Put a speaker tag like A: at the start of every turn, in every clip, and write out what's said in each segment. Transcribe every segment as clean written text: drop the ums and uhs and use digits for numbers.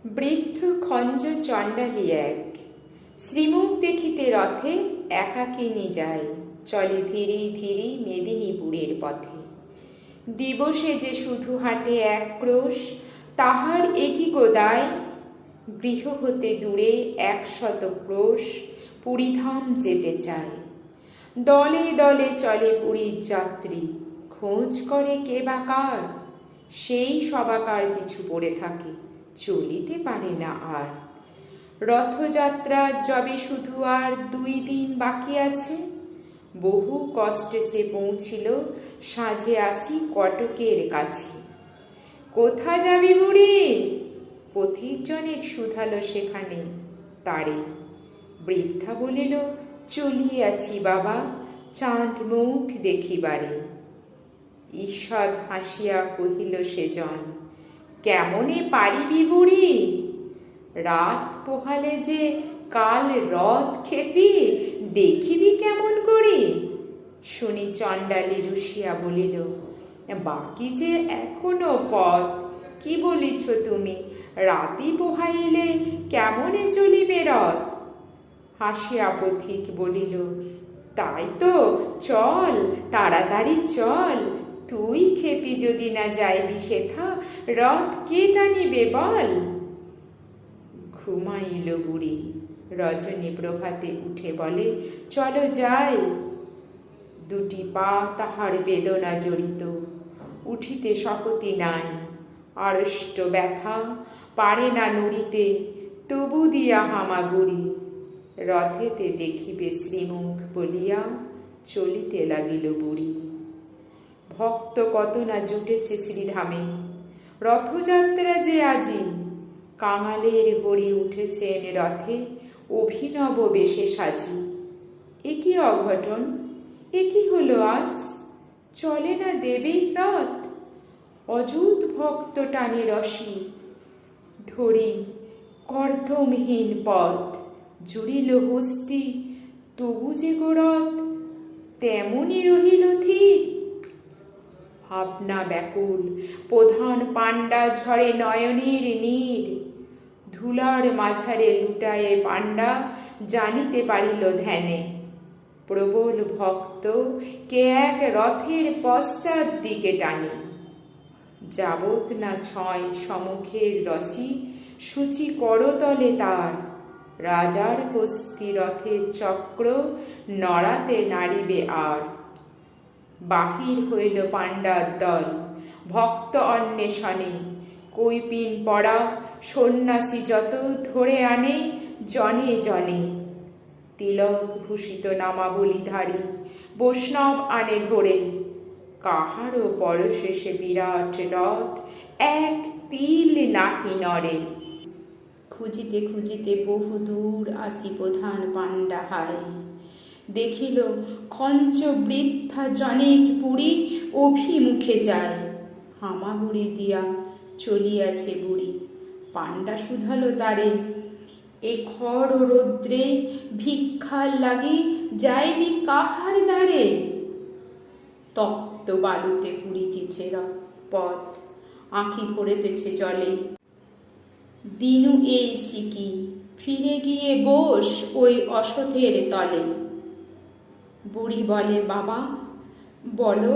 A: বৃদ্ধ খঞ্জ চণ্ডালী এক, শ্রীমুখ দেখিতে রথে একাকিনী যায়, চলে ধীরে ধীরে মেদিনীপুরের পথে। দিবসে যে শুধু হাঁটে এক ক্রোশ, তাহার একই গোদায়, গৃহ হতে দূরে 100 ক্রোশ পুরীধাম যেতে চায়। দলে দলে চলে পুরীর যাত্রী, খোঁজ করে কে বা কার, সেই সবাকার পিছু পড়ে থাকে, চলিতে পারে না আর। রথযাত্রার যবে শুধু আর 2 দিন বাকি আছে, বহু কষ্টে সে পৌঁছিল সাঁঝে আসি কটকের কাছে। কোথা যাবি বুড়ি? পথিক জনেক শুধালো সেখানে তারে। বৃদ্ধা বলিল, চলিয়াছি বাবা, চাঁদ মুখ দেখিবারে। ঈষৎ হাসিয়া কহিল সেজন, কেমনে পারিবি বুড়ি? রাত পোহালে যে কাল রথ খেপি, দেখিবি কেমন করি? শুনি চণ্ডালী রুষিয়া বলিল, বাকি যে এখনো পথ, কি বলিছ তুমি? রাতি পোহাইলে কেমনে চলিবে রথ? হাসিয়া পথিক বলিল, তাই তো, চল তাড়াতাড়ি চল। তুই খেপি যদি না যাইবি সেথা, রথ কে টানিবে বল? ঘুমাইল বুড়ি। রজনী প্রভাতে উঠে বলে, চলো যাই। 2টি পা তাহার বেদনা জড়িত, উঠিতে শক্তি নাই। আড়ষ্ট ব্যথা, পারে না নড়িতে, তবু দিয়া হামাগুড়ি। রথেতে দেখিবে শ্রীমুখ বলিয়া, চলিতে লাগিল বুড়ি। ভক্ত কত না জুটেছে শ্রীধামে, রথযাত্রা যে আজি। কাঙালের হরি উঠেছেন রথে, অভিনব বেশে সাজি। এ কি অঘটন, এ কি হলো আজ? চলে না দেবের রথ? অযুত ভক্ত টানে রশি ধরি, কর্দমহীন পথ। জুড়িল হস্তি, তবু যে গো রথ তেমনি রহিল থির। ভাবনা ব্যাকুল, প্রধান পাণ্ডা ঝরে নয়নের নীর। ধুলার মাঝারে লুটায়ে পাণ্ডা, জানিতে পারিল ধ্যানে। প্রবল ভক্ত কে এক রথের পশ্চাৎ দিকে টানে। যাবত না ছয় সমুখের রশি, সূচি করতলে তার। রাজার হস্তি রথের চক্র, নড়াতে নাড়িবে আর। বাহির হইল পাণ্ডার দল, ভক্ত অন্বেষণে। কৈপিন পড়া সন্ন্যাসী যত ধরে আনে জনে জনে। তিলক ভূষিত নামাবলীধারী বৈষ্ণব আনে ধরে। কাহারও পরশেষে বিরাট রথ, এক তিল নাহি নড়ে। খুঁজিতে খুঁজিতে বহু দূর আসি প্রধান পাণ্ডা হায়। দেখিল খঞ্চ বৃদ্ধা জনেক পুরী, অভিমুখে যায়। হামাগুড়ি দিয়া চলিয়াছে বুড়ি। পাণ্ডা শুধালো তারে, এ খর রৌদ্রে ভিক্ষার লাগি, যাইবি কাহার দ্বারে? তপ্ত বালুতে পুরিতেছে পথ, আঁখি ভরেতেছে জলে। দিনু এই সিকি, ফিরে গিয়ে বস ওই অশথের তলে। বুড়ি বলে, বাবা বলো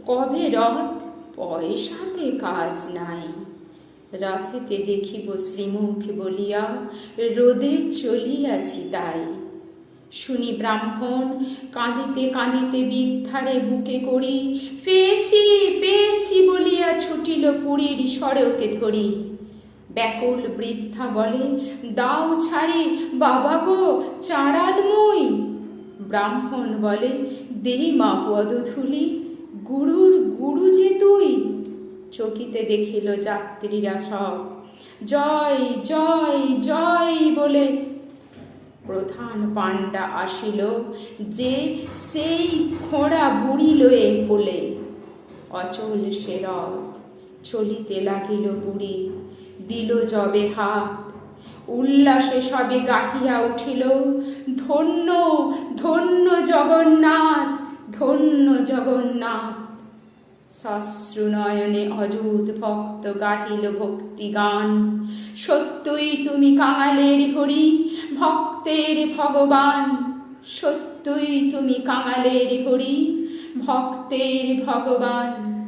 A: কবে রথ? পয়সাতে কাজ নাই, রথেতে দেখিব শ্রীমুখ বলিয়া, রোদে চলিয়াছি তাই। শুনি ব্রাহ্মণ কাঁদিতে কাঁদিতে বৃদ্ধারে বুকে করি, পেয়েছি পেয়েছি বলিয়া ছুটিল পুরীর সড়কে ধরি। ব্যাকুল বৃদ্ধা বলে, দাও ছাড়ি বাবা গো, চাঁড়াল মুই। ব্রাহ্মণ বলে, দে মা পদধূলি, গুরুর গুরু যে তুই। চকিতে দেখিল যাত্রীরা সব, জয় জয় জয় বলে। প্রধান পাণ্ডা আসিল যে, সেই খোঁড়া বুড়ি লয়ে কোলে। অচল সে রথ, চলিতে লাগিল বুড়ি। দিল যবে হাত, উল্লাসে সবে গাহিয়া উঠিল, ধন্য ধন্য জগন্নাথ, ধন্য জগন্নাথ। সশ্রু নয়নে অযুত ভক্ত গাহিল ভক্তি গান। সত্যই তুমি কাঙালের হরি, ভক্তের ভগবান। সত্যই তুমি কাঙালের হরি, ভক্তের ভগবান।